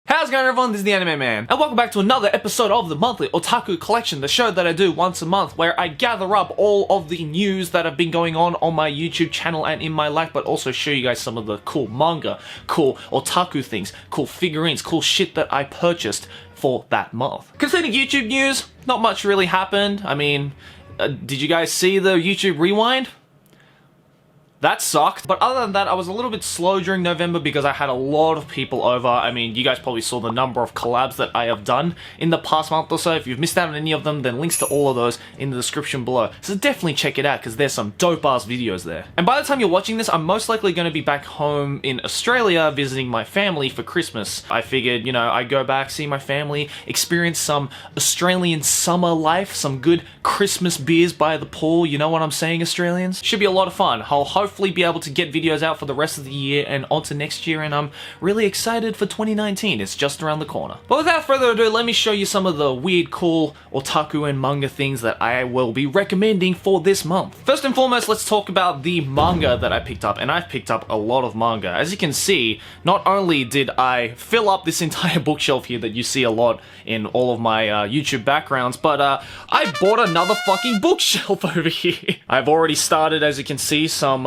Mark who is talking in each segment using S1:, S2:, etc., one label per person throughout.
S1: How's it going, everyone? This is the Anime Man, and welcome back to another episode of the monthly Otaku Collection, the show that I do once a month, where I gather up all of the news that have been going on my YouTube channel and in my life, but also show you guys some of the cool manga, cool otaku things, cool figurines, cool shit that I purchased for that month. Concerning YouTube news, not much really happened. I mean, did you guys see the YouTube Rewind? That sucked. But other than that, I was a little bit slow during November because I had a lot of people over. I mean, you guys probably saw the number of collabs that I have done in the past month or so. If you've missed out on any of them, then links to all of those in the description below. So definitely check it out because there's some dope-ass videos there. And by the time you're watching this, I'm most likely going to be back home in Australia visiting my family for Christmas. I figured, you know, I'd go back, see my family, experience some Australian summer life, some good Christmas beers by the pool. You know what I'm saying, Australians? Should be a lot of fun. I'll hopefully be able to get videos out for the rest of the year and onto next year, and I'm really excited for 2019. It's just around the corner. But without further ado, let me show you some of the weird, cool otaku and manga things that I will be recommending for this month. First and foremost, let's talk about the manga that I picked up, and I've picked up a lot of manga. As you can see, not only did I fill up this entire bookshelf here that you see a lot in all of my YouTube backgrounds, but I bought another fucking bookshelf over here. I've already started, as you can see, some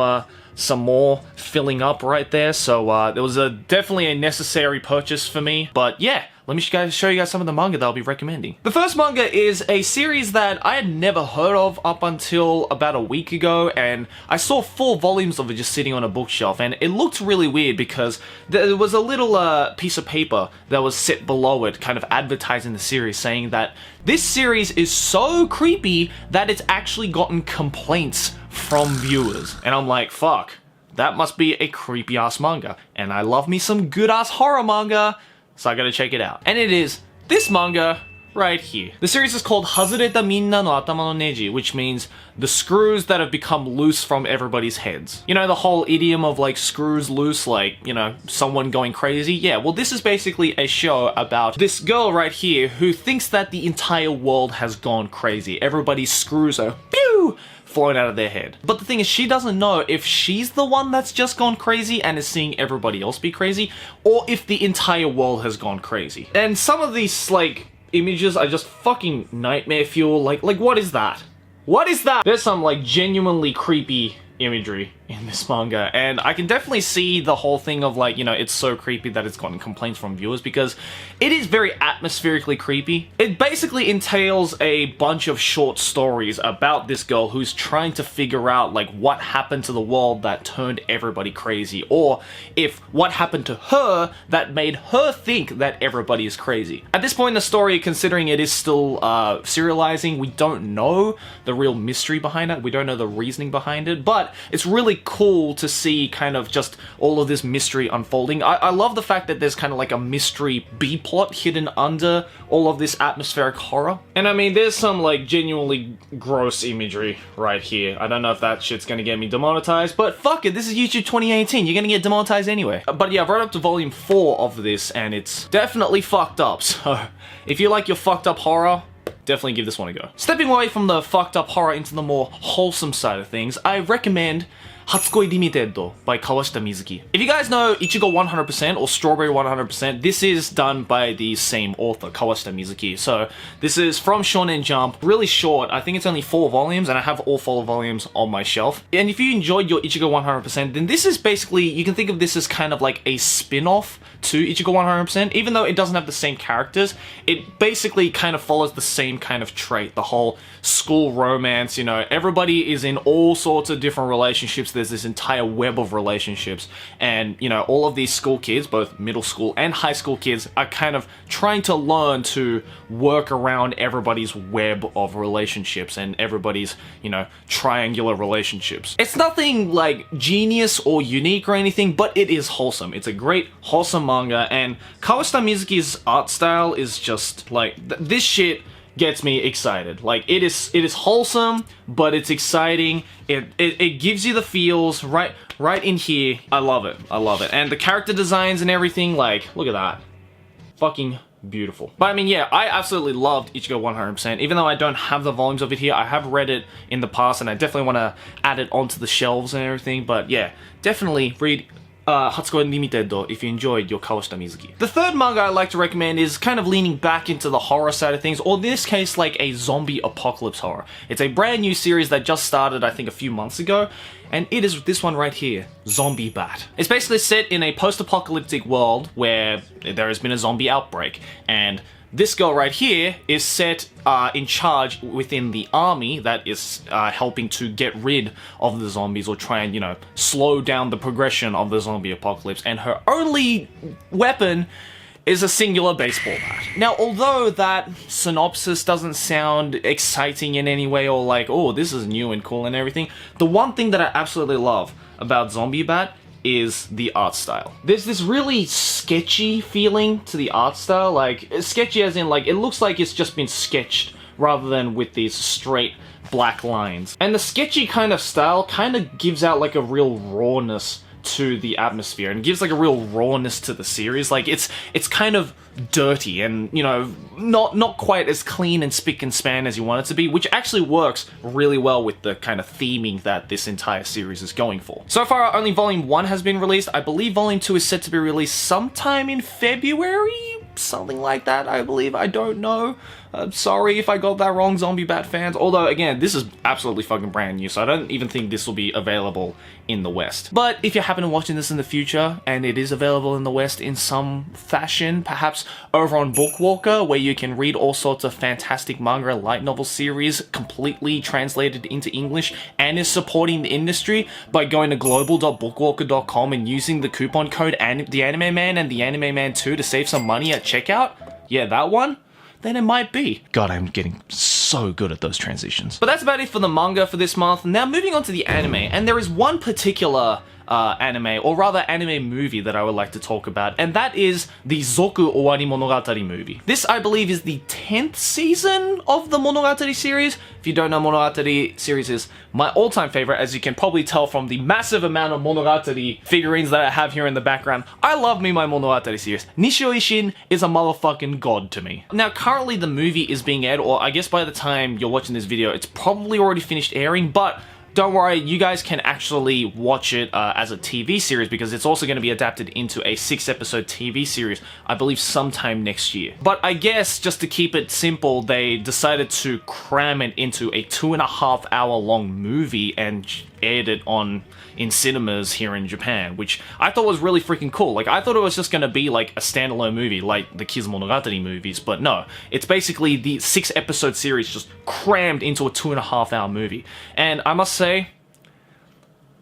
S1: more filling up right there, so there was definitely a necessary purchase for me. But yeah, let me show you guys some of the manga that I'll be recommending. The first manga is a series that I had never heard of up until about a week ago, and I saw 4 volumes of it just sitting on a bookshelf, and it looked really weird because there was a little piece of paper that was set below it, kind of advertising the series, saying that this series is so creepy that it's actually gotten complaints from viewers. And I'm like, fuck, that must be a creepy ass manga, and I love me some good ass horror manga, so I gotta check it out. And it is this manga right here. The series is called Hazureta minna no atama no neji, which means the screws that have become loose from everybody's heads. You know, the whole idiom of like screws loose, like, you know, someone going crazy? Yeah, well, this is basically a show about this girl right here who thinks that the entire world has gone crazy. Everybody's screws are pew! Flown out of their head. But the thing is, she doesn't know if she's the one that's just gone crazy and is seeing everybody else be crazy, or if the entire world has gone crazy. And some of these, like, images are just fucking nightmare fuel. Like, what is that? What is that? There's some, like, genuinely creepy imagery in this manga, and I can definitely see the whole thing of, like, you know, it's so creepy that it's gotten complaints from viewers because it is very atmospherically creepy. It basically entails a bunch of short stories about this girl who's trying to figure out, like, what happened to the world that turned everybody crazy, or if what happened to her that made her think that everybody is crazy. At this point in the story, considering it is still serializing, we don't know the real mystery behind it, we don't know the reasoning behind it, but it's really cool to see kind of just all of this mystery unfolding. I love the fact that there's kind of like a mystery B-plot hidden under all of this atmospheric horror. And I mean, there's some like genuinely gross imagery right here. I don't know if that shit's gonna get me demonetized, but fuck it, this is YouTube 2018, you're gonna get demonetized anyway. But yeah, I've read up to volume 4 of this, and it's definitely fucked up, so if you like your fucked up horror, definitely give this one a go. Stepping away from the fucked up horror into the more wholesome side of things, I recommend Hatsukoi Limited by Kawashita Mizuki. If you guys know Ichigo 100% or Strawberry 100%, this is done by the same author, Kawashita Mizuki. So this is from Shonen Jump, really short. I think it's only 4 volumes, and I have all 4 volumes on my shelf. And if you enjoyed your Ichigo 100%, then this is basically, you can think of this as kind of like a spin-off to Ichigo 100%, even though it doesn't have the same characters. It basically kind of follows the same kind of trait, the whole school romance, you know, everybody is in all sorts of different relationships. There's this entire web of relationships, and, you know, all of these school kids, both middle school and high school kids, are kind of trying to learn to work around everybody's web of relationships and everybody's, you know, triangular relationships. It's nothing like genius or unique or anything, but it is wholesome. It's a great wholesome manga, and Kawashita Mizuki's art style is just like this shit gets me excited. Like, it is wholesome, but it's exciting. It gives you the feels right in here. I love it. I love it. And the character designs and everything, like, look at that. Fucking beautiful. But I mean, yeah, I absolutely loved Ichigo 100%. Even though I don't have the volumes of it here, I have read it in the past, and I definitely want to add it onto the shelves and everything. But yeah, definitely read Hatsuko Limited if you enjoyed your Kawashita Mizuki. The third manga I'd like to recommend is kind of leaning back into the horror side of things, or in this case like a zombie apocalypse horror. It's a brand new series that just started I think a few months ago, and it is this one right here, Zombie Bat. It's basically set in a post-apocalyptic world where there has been a zombie outbreak, and this girl right here is set in charge within the army that is helping to get rid of the zombies, or try and, you know, slow down the progression of the zombie apocalypse, and her only weapon is a singular baseball bat. Now, although that synopsis doesn't sound exciting in any way, or like, oh, this is new and cool and everything, the one thing that I absolutely love about Zombie Bat is the art style. There's this really sketchy feeling to the art style, like, sketchy as in, like, it looks like it's just been sketched rather than with these straight black lines. And the sketchy kind of style kind of gives out like a real rawness to the atmosphere, and gives like a real rawness to the series. Like it's kind of dirty and, you know, not quite as clean and spick and span as you want it to be, which actually works really well with the kind of theming that this entire series is going for. So far, only Volume 1 has been released. I believe Volume 2 is set to be released sometime in February? Something like that, I believe. I don't know. Sorry if I got that wrong, Zombie Bat fans. Although, again, this is absolutely fucking brand new, so I don't even think this will be available in the West. But if you happen to watching this in the future, and it is available in the West in some fashion, perhaps over on Bookwalker, where you can read all sorts of fantastic manga light novel series completely translated into English, and is supporting the industry by going to global.bookwalker.com and using the coupon code The Anime Man and The Anime Man 2 to save some money at checkout, yeah, that one, then it might be. God, I'm getting so good at those transitions. But that's about it for the manga for this month. Now moving on to the anime, and there is one particular anime, or rather anime movie, that I would like to talk about, and that is the Zokuani Monogatari movie. This, I believe, is the 10th season of the Monogatari series. If you don't know, Monogatari series is my all-time favorite, as you can probably tell from the massive amount of Monogatari figurines that I have here in the background. I love me my Monogatari series. Nishio Ishin is a motherfucking god to me. Now, currently the movie is being aired, or I guess by the time you're watching this video, it's probably already finished airing, but don't worry, you guys can actually watch it as a TV series, because it's also going to be adapted into a 6-episode TV series, I believe sometime next year. But I guess, just to keep it simple, they decided to cram it into a 2.5-hour long movie and aired it in cinemas here in Japan, which I thought was really freaking cool. Like, I thought it was just gonna be like a standalone movie, like the Kiz Monogatari movies, but no. It's basically the 6-episode series just crammed into a 2.5-hour movie. And I must say,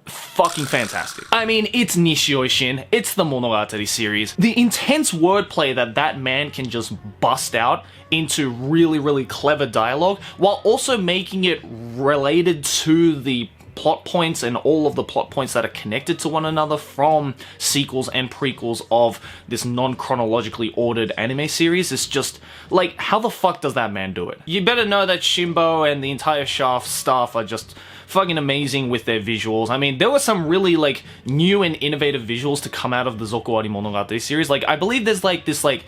S1: fucking fantastic. I mean, it's Nishio Ishin, it's the Monogatari series. The intense wordplay that man can just bust out into really, really clever dialogue, while also making it related to the plot points and all of the plot points that are connected to one another from sequels and prequels of this non-chronologically ordered anime series. It's just, like, how the fuck does that man do it? You better know that Shimbo and the entire Shaft staff are just fucking amazing with their visuals. I mean, there were some really, like, new and innovative visuals to come out of the Zokuani Monogatari series. Like, I believe there's, like, this, like,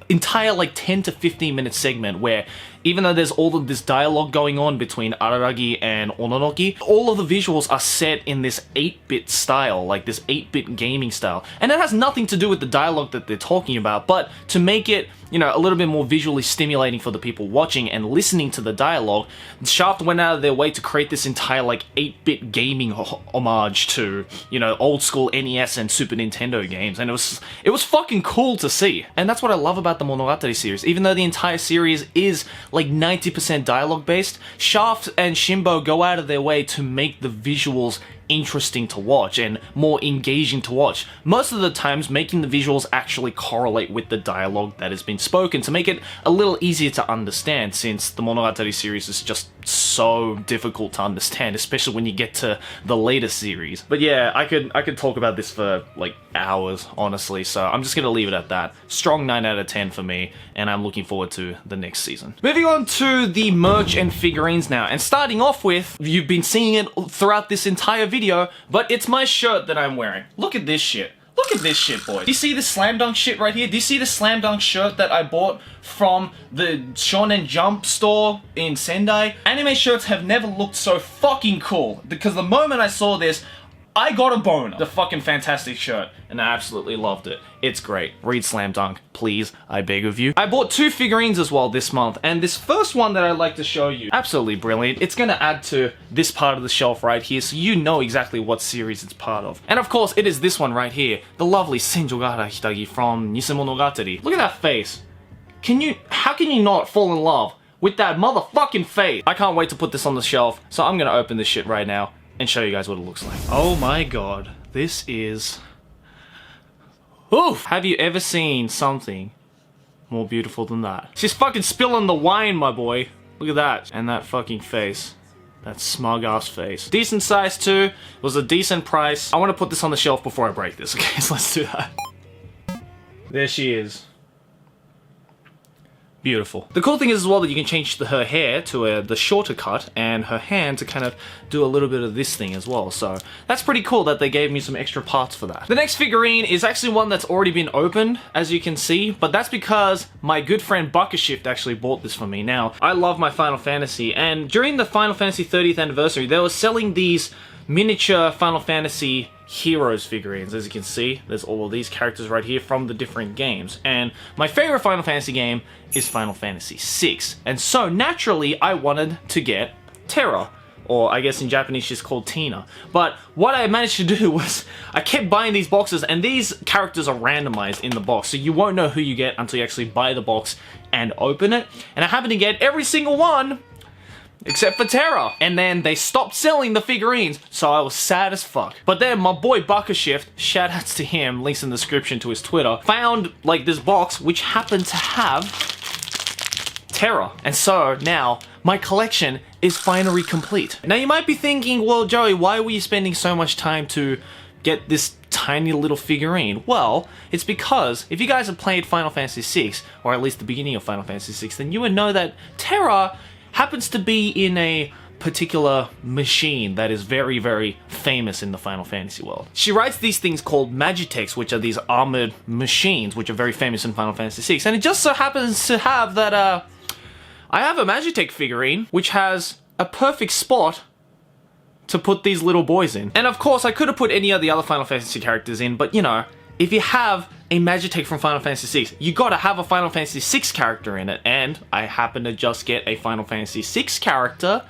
S1: entire, like, 10 to 15 minute segment where, even though there's all of this dialogue going on between Araragi and Ononoki, all of the visuals are set in this 8-bit style, like this 8-bit gaming style. And it has nothing to do with the dialogue that they're talking about, but to make it, you know, a little bit more visually stimulating for the people watching and listening to the dialogue, Shaft went out of their way to create this entire, like, 8-bit gaming homage to, you know, old school NES and Super Nintendo games, and it was fucking cool to see. And that's what I love about the Monogatari series. Even though the entire series is like 90% dialogue based, Shaft and Shimbo go out of their way to make the visuals interesting to watch and more engaging to watch. Most of the times making the visuals actually correlate with the dialogue that has been spoken to make it a little easier to understand, since the Monogatari series is just so difficult to understand, especially when you get to the later series. But yeah, I could talk about this for like hours, honestly, so I'm just gonna leave it at that. Strong 9 out of 10 for me, and I'm looking forward to the next season. Moving on to the merch and figurines now, and starting off with, you've been seeing it throughout this entire video, but it's my shirt that I'm wearing. Look at this shit. Look at this shit, boys. Do you see the Slam Dunk shit right here? Do you see the Slam Dunk shirt that I bought from the Shonen Jump store in Sendai? Anime shirts have never looked so fucking cool, because the moment I saw this, I got a boner. The fucking fantastic shirt, and I absolutely loved it. It's great. Read Slam Dunk, please, I beg of you. I bought 2 figurines as well this month, and this first one that I'd like to show you, absolutely brilliant. It's gonna add to this part of the shelf right here, so you know exactly what series it's part of. And of course, it is this one right here, the lovely Senjogara Hitagi from Nisei Monogatari. Look at that face. How can you not fall in love with that motherfucking face? I can't wait to put this on the shelf, so I'm gonna open this shit right now and show you guys what it looks like. Oh my god, this is... Oof! Have you ever seen something more beautiful than that? She's fucking spilling the wine, my boy. Look at that. And that fucking face. That smug ass face. Decent size too. It was a decent price. I want to put this on the shelf before I break this, okay? So let's do that. There she is. Beautiful. The cool thing is as well that you can change her hair to the shorter cut and her hand to kind of do a little bit of this thing as well. So that's pretty cool that they gave me some extra parts for that. The next figurine is actually one that's already been opened, as you can see, but that's because my good friend Bakashift actually bought this for me. Now, I love my Final Fantasy, and during the Final Fantasy 30th anniversary, they were selling these miniature Final Fantasy Heroes figurines. As you can see, there's all of these characters right here from the different games. And my favorite Final Fantasy game is Final Fantasy VI. And so naturally, I wanted to get Terra. Or I guess in Japanese she's called Tina. But what I managed to do was, I kept buying these boxes, and these characters are randomized in the box. So you won't know who you get until you actually buy the box and open it. And I happened to get every single one except for Terra. And then they stopped selling the figurines, so I was sad as fuck. But then my boy Bakashift, shoutouts to him, links in the description to his Twitter, found like this box which happened to have Terra. And so now my collection is finally complete. Now you might be thinking, well Joey, why were you spending so much time to get this tiny little figurine? Well, it's because if you guys have played Final Fantasy VI, or at least the beginning of Final Fantasy VI, then you would know that Terra happens to be in a particular machine that is very, very famous in the Final Fantasy world. She rides these things called Magitechs, which are these armored machines, which are very famous in Final Fantasy VI. And it just so happens to have that, I have a Magitech figurine, which has a perfect spot to put these little boys in. And of course, I could have put any of the other Final Fantasy characters in, but you know, if you have a Magitech from Final Fantasy VI, you gotta have a Final Fantasy VI character in it, and I happen to just get a Final Fantasy VI character,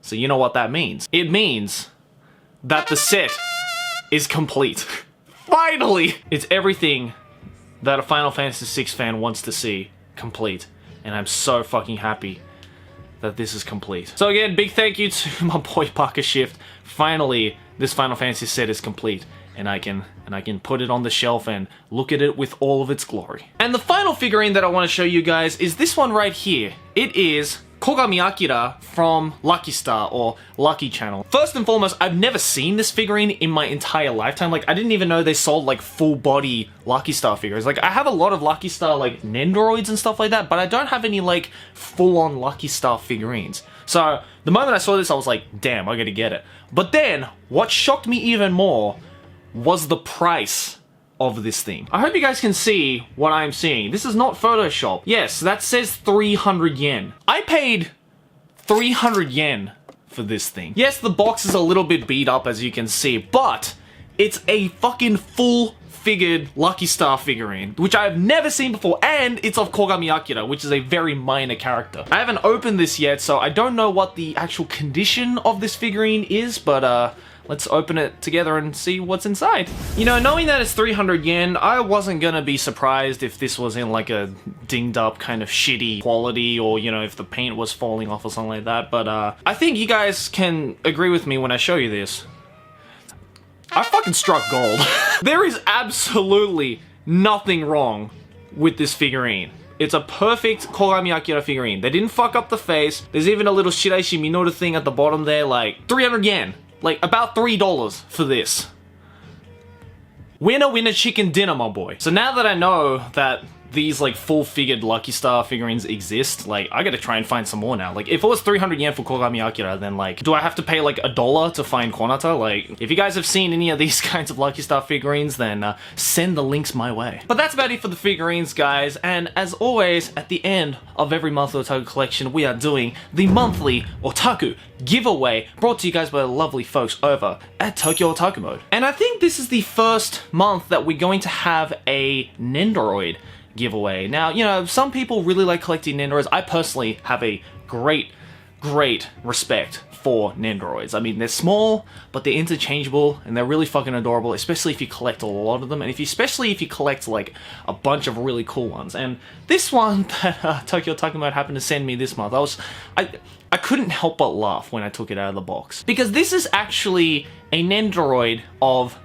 S1: so you know what that means. It means that the set is complete. Finally! It's everything that a Final Fantasy VI fan wants to see complete, and I'm so fucking happy that this is complete. So again, big thank you to my boy Bakashift. Finally, this Final Fantasy set is complete, and I can put it on the shelf and look at it with all of its glory. And the final figurine that I want to show you guys is this one right here. It is Kogami Akira from Lucky Star, or Lucky Channel. First and foremost, I've never seen this figurine in my entire lifetime. Like, I didn't even know they sold like full body Lucky Star figures. Like, I have a lot of Lucky Star like Nendoroids and stuff like that, but I don't have any like full-on Lucky Star figurines. So the moment I saw this, I was like, damn, I gotta get it. But then, what shocked me even more was the price of this thing. I hope you guys can see what I'm seeing. This is not Photoshop. Yes, that says 300 yen. I paid 300 yen for this thing. Yes, the box is a little bit beat up, as you can see, but it's a fucking full-figured Lucky Star figurine, which I have never seen before, and it's of Kogami Akira, which is a very minor character. I haven't opened this yet, so I don't know what the actual condition of this figurine is, but let's open it together and see what's inside. You know, knowing that it's 300 yen, I wasn't gonna be surprised if this was in like a dinged up kind of shitty quality, or you know, if the paint was falling off or something like that, but I think you guys can agree with me when I show you this. I fucking struck gold. There is absolutely nothing wrong with this figurine. It's a perfect Kogami Akira figurine. They didn't fuck up the face. There's even a little Shiraishi Minoru thing at the bottom there, like 300 yen. Like, about $3 for this. Winner, winner, chicken dinner, my boy. So now that I know that these like full-figured Lucky Star figurines exist, like I gotta try and find some more now. Like if it was 300 yen for Kogami Akira, then like do I have to pay like $1 to find Kuehnart? Like if you guys have seen any of these kinds of Lucky Star figurines, then send the links my way. But that's about it for the figurines, guys, and as always at the end of every monthly otaku collection we are doing the monthly otaku giveaway brought to you guys by the lovely folks over at Tokyo Otaku Mode. And I think this is the first month that we're going to have a Nendoroid giveaway. Now, you know, some people really like collecting Nendoroids. I personally have a great respect for Nendoroids. I mean, they're small, but they're interchangeable, and they're really fucking adorable, especially if you collect a lot of them, and especially if you collect, like, a bunch of really cool ones. And this one that Tokyo Otaku Mode happened to send me this month, I couldn't help but laugh when I took it out of the box. Because this is actually a Nendoroid of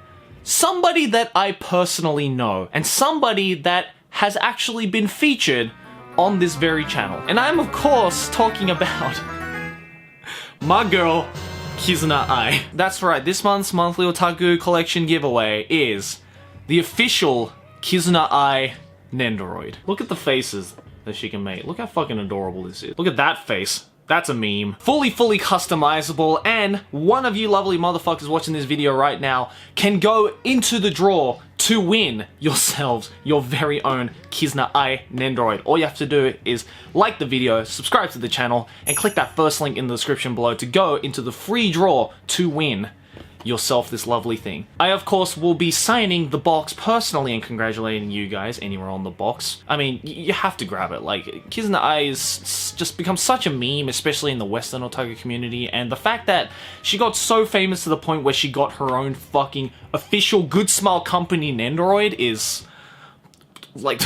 S1: somebody that I personally know, and somebody that has actually been featured on this very channel. And I'm of course talking about my girl, Kizuna Ai. That's right, this month's monthly otaku collection giveaway is the official Kizuna Ai Nendoroid. Look at the faces that she can make. Look how fucking adorable this is. Look at that face. That's a meme. Fully customizable, and one of you lovely motherfuckers watching this video right now can go into the draw to win yourselves your very own Kizuna Ai Nendoroid. All you have to do is like the video, subscribe to the channel, and click that first link in the description below to go into the free draw to win yourself this lovely thing. I of course will be signing the box personally and congratulating you guys anywhere on the box. I mean, you have to grab it. Like, Kizuna Ai is just become such a meme, especially in the Western otaku community, and the fact that she got so famous to the point where she got her own fucking official Good Smile Company Nendoroid is like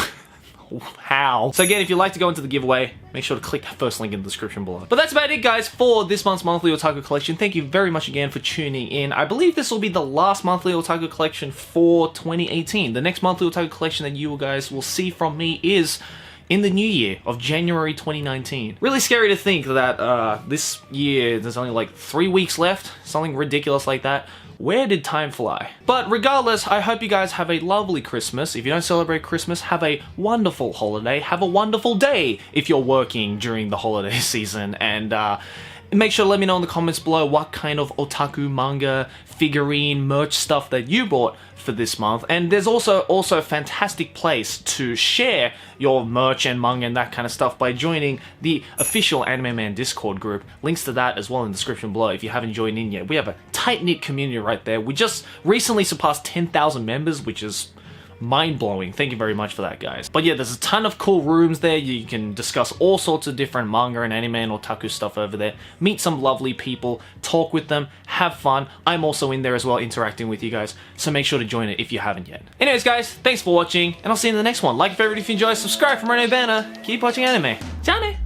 S1: how? So again, if you'd like to go into the giveaway, make sure to click that first link in the description below. But that's about it, guys, for this month's monthly otaku collection. Thank you very much again for tuning in. I believe this will be the last monthly otaku collection for 2018. The next monthly otaku collection that you guys will see from me is in the new year of January 2019. Really scary to think that this year there's only like 3 weeks left, something ridiculous like that. Where did time fly? But regardless, I hope you guys have a lovely Christmas. If you don't celebrate Christmas, have a wonderful holiday. Have a wonderful day if you're working during the holiday season. And make sure to let me know in the comments below what kind of otaku, manga, figurine, merch stuff that you bought for this month. And there's also a fantastic place to share your merch and manga and that kind of stuff by joining the official Anime Man Discord group. Links to that as well in the description below if you haven't joined in yet. We have a tight-knit community right there. We just recently surpassed 10,000 members, which is mind-blowing. Thank you very much for that, guys. But yeah, there's a ton of cool rooms there. You can discuss all sorts of different manga and anime and otaku stuff over there. Meet some lovely people, talk with them, have fun. I'm also in there as well, interacting with you guys, so make sure to join it if you haven't yet. Anyways, guys, thanks for watching, and I'll see you in the next one. Like, favorite if you enjoy, subscribe for more anime banner. Keep watching anime. Ciao, ne!